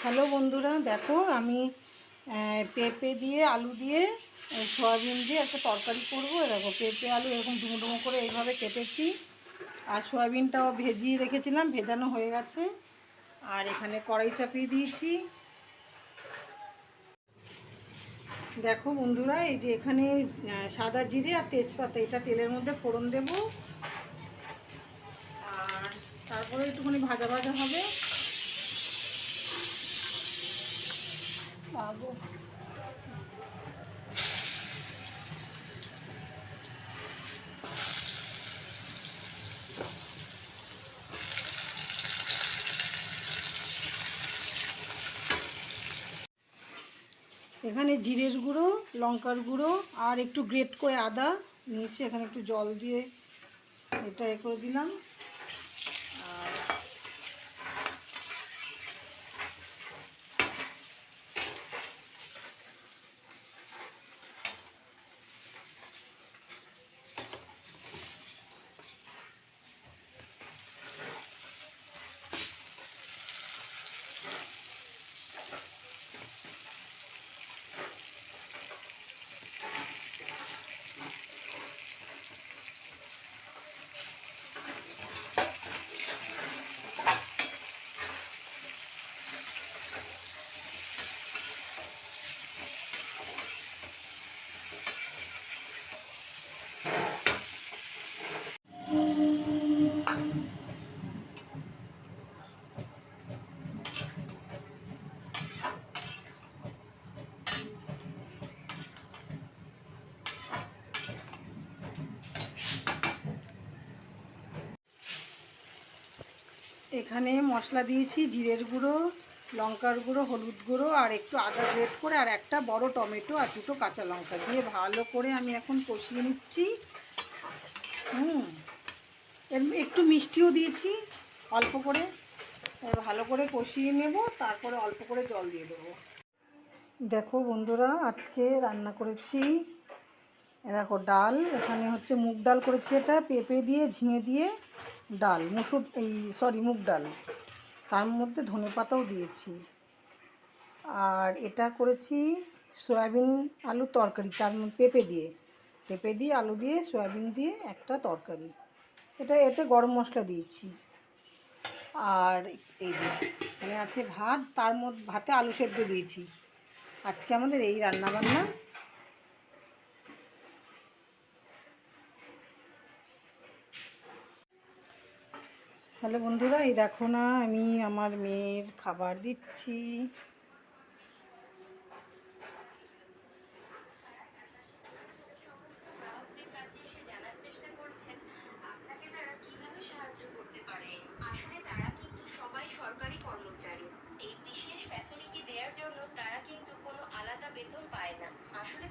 Hello বন্ধুরা, দেখো আমি পেঁপে দিয়ে আলু দিয়ে সয়াবিন দিয়ে একটা তরকারি করবো। দেখো পেঁপে আলু এরকম ডুমো ডুমো করে এইভাবে কেটেছি, আর সয়াবিনটাও ভেজিয়ে রেখেছিলাম, ভেজানো হয়ে গেছে। আর এখানে কড়াই চাপিয়ে দিয়েছি। দেখো বন্ধুরা, এই যে এখানে সাদা জিরে আর তেজপাতা, এটা তেলের মধ্যে ফোড়ন দেব। আর তারপরে একটুখানি ভাজা ভাজা হবে। এখানে জিরের গুঁড়ো, লঙ্কার গুঁড়ো আর একটু গ্রেট করে আদা নিয়েছি। এখানে একটু জল দিয়ে এটা করে দিলাম। আর এখানে মশলা দিয়েছি জিরের গুঁড়ো, লঙ্কার গুঁড়ো, হলুদ গুঁড়ো আর একটু আদা গ্রেট করে, আর একটা বড় টমেটো আর দুটো কাঁচা লঙ্কা দিয়ে ভালো করে আমি এখন কষিয়ে নিচ্ছি। এর একটু মিষ্টিও দিয়েছি অল্প করে। ভালো করে কষিয়ে নেব, তারপরে অল্প করে জল দিয়ে দেবো। দেখো বন্ধুরা, আজকে রান্না করেছি, দেখো ডাল, এখানে হচ্ছে মুগ ডাল করেছি, এটা পেঁপে দিয়ে ঝিঙে দিয়ে ডাল, মুগ ডাল, তার মধ্যে ধনেপাতাও দিয়েছি। আর এটা করেছি সয়াবিন আলু তরকারি, তার পেঁপে দিয়ে আলু দিয়ে সয়াবিন দিয়ে একটা তরকারি। এতে গরম মশলা দিয়েছি। আর এই যে এখানে আছে ভাত, তার মধ্যে ভাতে আলু সেদ্ধ দিয়েছি। আজকে আমাদের এই রান্না বান্না। হ্যালো বন্ধুরা, এই দেখো না, আমি আমার মেয়ের খাবার দিচ্ছি। সরকারি কর্মচারী। এই বিশেষ ফ্যাসিলিটি দেওয়ার জন্য তারা কিন্তু কোনো আলাদা বেতন পায় না। আসলে